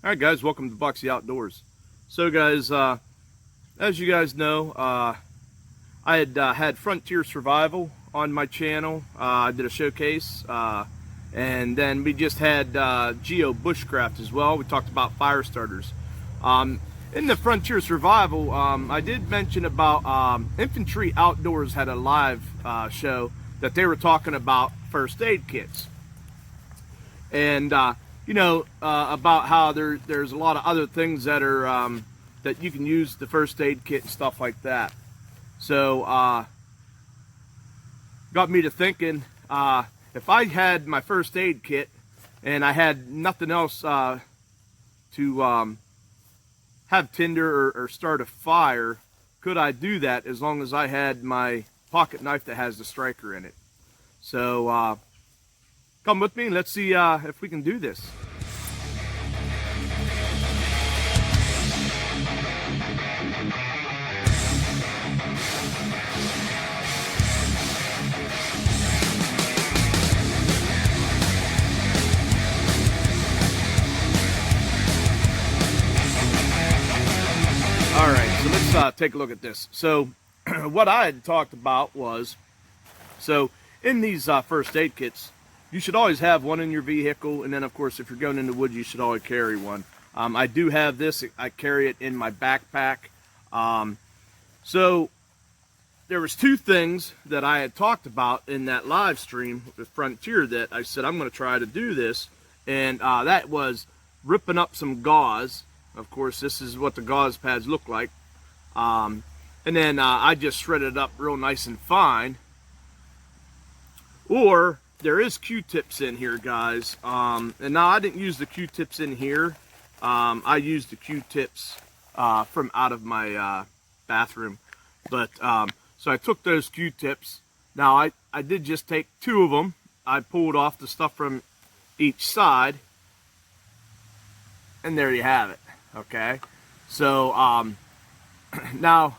Alright guys, welcome to Boxy Outdoors. So guys, as you guys know, I had Frontier Survival on my channel. I did a showcase, and then we just had Geo Bushcraft as well. We talked about fire starters. In the Frontier Survival, I did mention about Infantry Outdoors had a live show that they were talking about first aid kits. And you know, about how there's a lot of other things that are that you can use the first aid kit and stuff like that. So got me to thinking, if I had my first aid kit and I had nothing else to have tinder or start a fire, could I do that as long as I had my pocket knife that has the striker in it? So come with me and let's see if we can do this. Alright, so let's take a look at this. So what I had talked about was, so in these first aid kits, you should always have one in your vehicle, and then of course if you're going in the woods you should always carry one. I do have this. I carry it in my backpack. So there was two things that I had talked about in that live stream with Frontier that I said I'm going to try to do this, and that was ripping up some gauze. Of course this is what the gauze pads look like, and then I just shredded it up real nice and fine. Or there is Q-tips in here, guys, and now I didn't use the Q-tips in here. I used the Q-tips from out of my bathroom, but so I took those Q-tips. Now I did just take two of them. I pulled off the stuff from each side, and there you have it. Okay, so now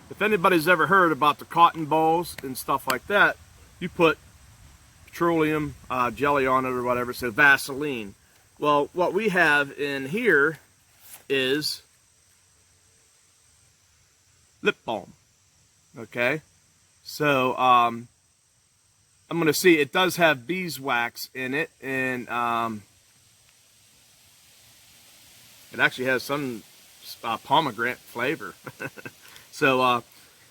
if anybody's ever heard about the cotton balls and stuff like that, you put petroleum jelly on it or whatever, so Vaseline. Well, what we have in here is lip balm. Okay, so I'm gonna see, it does have beeswax in it, and it actually has some pomegranate flavor. So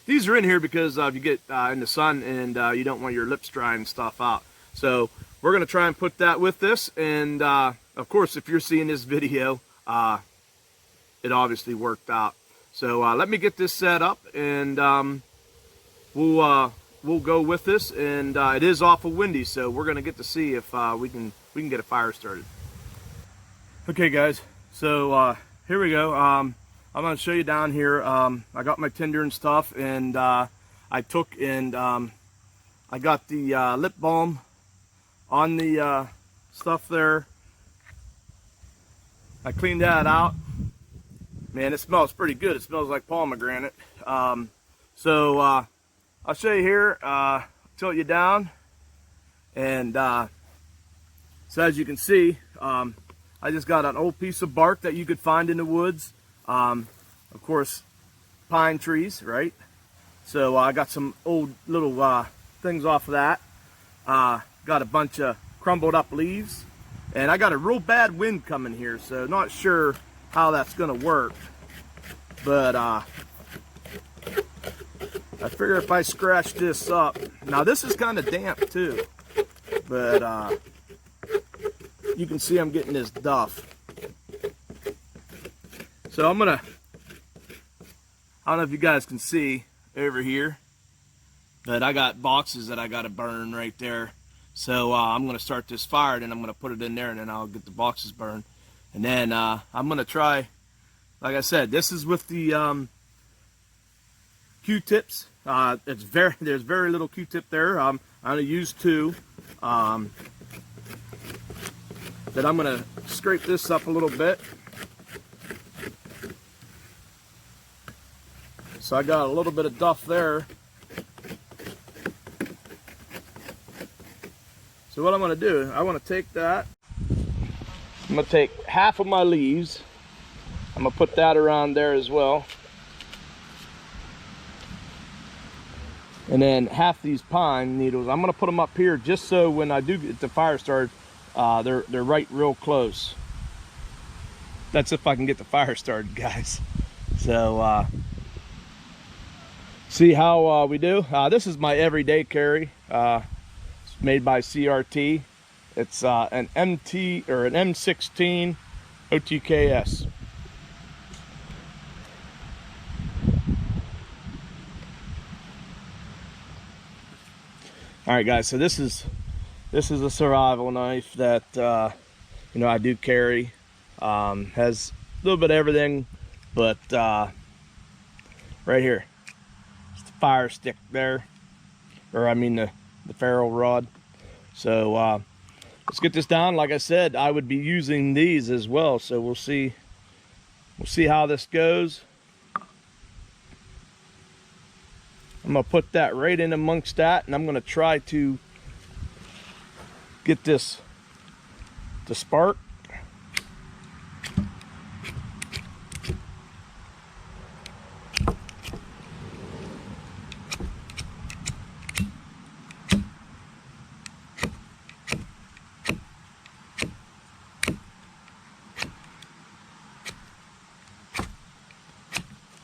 these are in here because you get in the sun and you don't want your lips drying and stuff out. So we're going to try and put that with this, and of course if you're seeing this video, it obviously worked out. So let me get this set up, and we'll go with this. And it is awful windy, so we're going to get to see if we can get a fire started. Okay guys, so here we go. I'm going to show you down here. I got my tinder and stuff, and I took and I got the lip balm on the stuff there. I cleaned that out. Man, it smells pretty good. It smells like pomegranate. So I'll show you here. Tilt you down, and so as you can see, I just got an old piece of bark that you could find in the woods. Of course, pine trees, right? So I got some old little things off of that. Got a bunch of crumbled up leaves, and I got a real bad wind coming here, so not sure how that's gonna work. But I figure if I scratch this up, now this is kind of damp too, but you can see I'm getting this duff. So I'm gonna, I don't know if you guys can see over here, but I got boxes that I gotta burn right there. So I'm gonna start this fire, and I'm gonna put it in there, and then I'll get the boxes burned. And then I'm gonna try, like I said, this is with the Q-tips. There's very little Q-tip there. I'm gonna use two. Then I'm gonna scrape this up a little bit. So I got a little bit of duff there. So what I'm going to do, I want to take that. I'm gonna take half of my leaves. I'm gonna put that around there as well. And then half these pine needles, I'm gonna put them up here just so when I do get the fire started, they're right real close. That's if I can get the fire started, guys. So see how we do. This is my everyday carry. It's made by CRT. It's an MT or an M16 OTKS. All right, guys. So this is a survival knife that you know, I do carry. Has a little bit of everything, but right here, it's the fire stick there, or I mean the Farrell rod. So let's get this down. Like I said, I would be using these as well. So we'll see how this goes. I'm gonna put that right in amongst that, and I'm gonna try to get this to spark.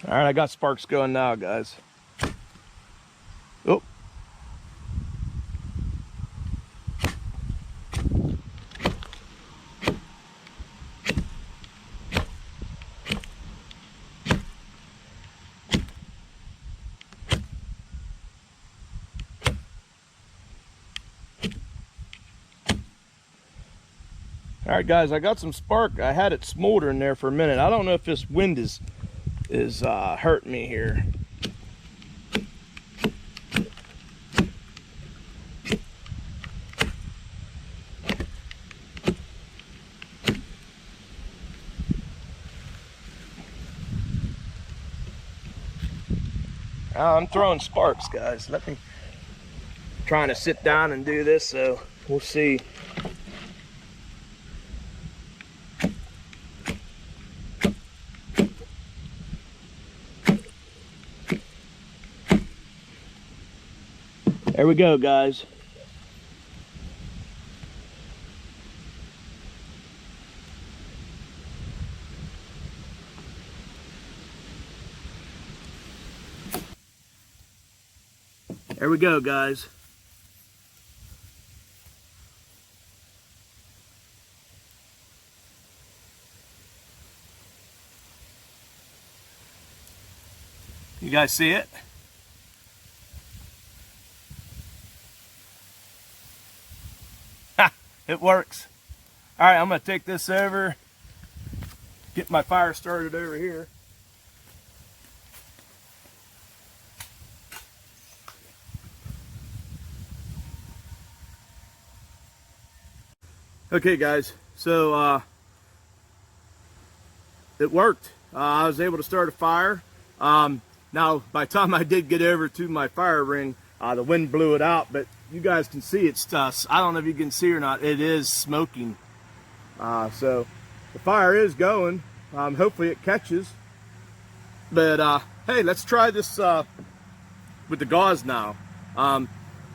All right, I got sparks going now, guys. Oh. All right, guys, I got some spark. I had it smoldering there for a minute. I don't know if this wind is hurting me here. I'm throwing sparks, guys. Trying to sit down and do this, so we'll see. There we go, guys. There we go, guys. You guys see it? Ha! It works. All right, I'm gonna take this over, get my fire started over here. Okay, guys, so it worked. I was able to start a fire. Now, by the time I did get over to my fire ring, the wind blew it out, but you guys can see it's, I don't know if you can see or not, it is smoking. So the fire is going. Hopefully it catches. But hey, let's try this with the gauze now.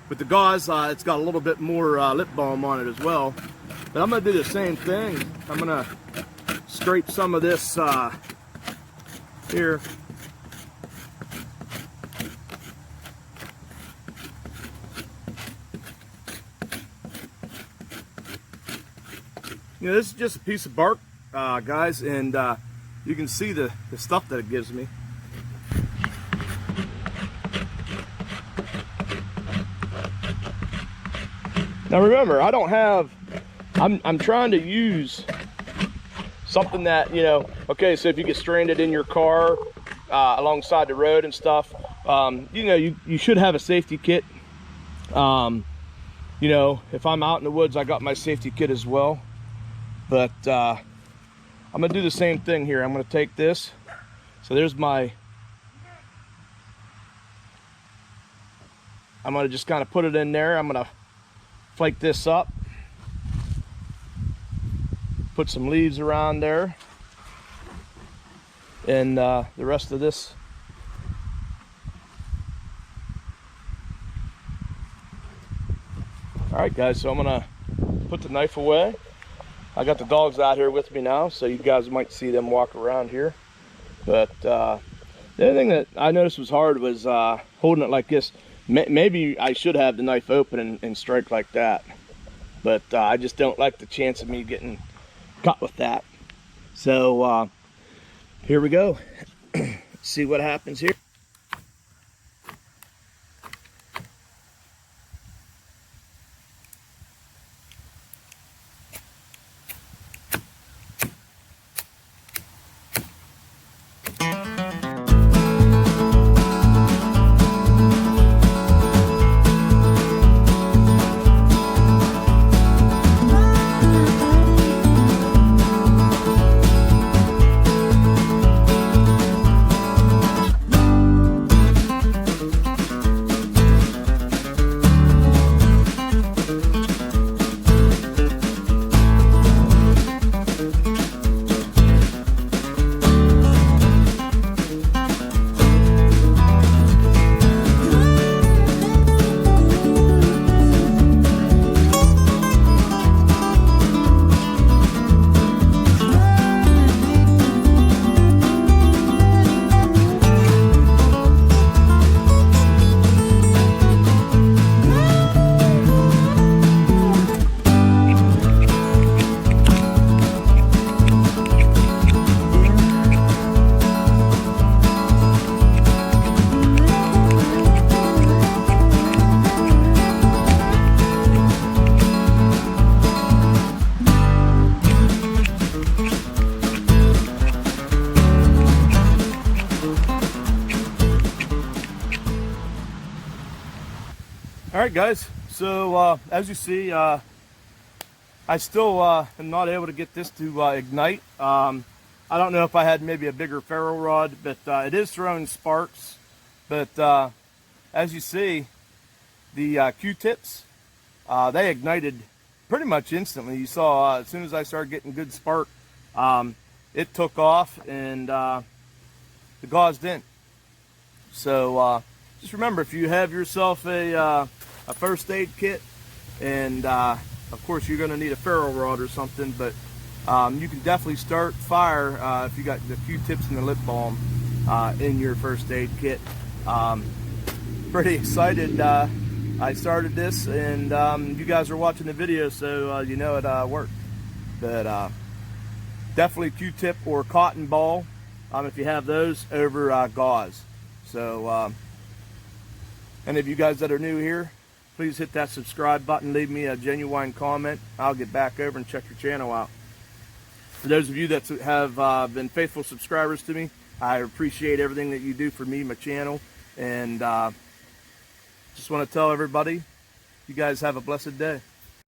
With the gauze, it's got a little bit more lip balm on it as well. But I'm gonna do the same thing. I'm gonna scrape some of this here. You know, this is just a piece of bark, guys, and you can see the stuff that it gives me. Now remember, I don't have, I'm trying to use something that, you know, okay, so if you get stranded in your car alongside the road and stuff, you know, you should have a safety kit. You know, if I'm out in the woods, I got my safety kit as well. But I'm gonna do the same thing here. I'm gonna take this. So there's my, I'm gonna just kind of put it in there. I'm gonna flake this up. put some leaves around there, and the rest of this. All right, guys, so I'm gonna put the knife away. I got the dogs out here with me now, so you guys might see them walk around here. But the other thing that I noticed was hard was holding it like this. Maybe I should have the knife open and strike like that, but I just don't like the chance of me getting caught with that. So here we go. See what happens here. All right, guys, so as you see, I still am not able to get this to ignite. I don't know if I had maybe a bigger ferrule rod, but it is throwing sparks. But as you see, the Q-tips, they ignited pretty much instantly. You saw as soon as I started getting good spark, it took off, and the gauze didn't. So just remember, if you have yourself a first aid kit, and of course you're going to need a ferrule rod or something, but you can definitely start fire if you got the Q-tips and the lip balm in your first aid kit. Pretty excited. I started this, and you guys are watching the video, so you know it worked. But definitely Q-tip or cotton ball, if you have those, over gauze. So any of you guys that are new here, please hit that subscribe button, leave me a genuine comment. I'll get back over and check your channel out. For those of you that have been faithful subscribers to me, I appreciate everything that you do for me, my channel, and just want to tell everybody, you guys have a blessed day.